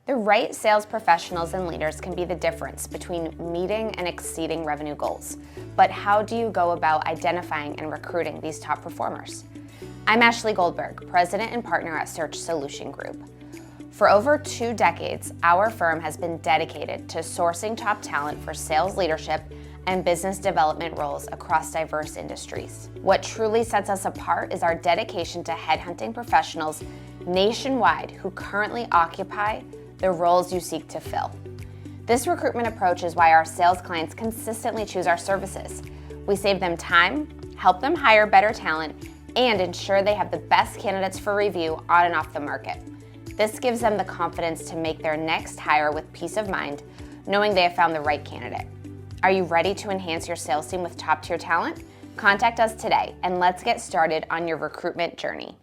The right sales professionals and leaders can be the difference between meeting and exceeding revenue goals. But how do you go about identifying and recruiting these top performers? I'm Ashley Goldberg, President and Partner at Search Solution Group. For over 2 decades, our firm has been dedicated to sourcing top talent for sales leadership and business development roles across diverse industries. What truly sets us apart is our dedication to headhunting professionals nationwide who currently occupy the roles you seek to fill. This recruitment approach is why our sales clients consistently choose our services. We save them time, help them hire better talent, and ensure they have the best candidates for review on and off the market. This gives them the confidence to make their next hire with peace of mind, knowing they have found the right candidate. Are you ready to enhance your sales team with top-tier talent? Contact us today, and let's get started on your recruitment journey.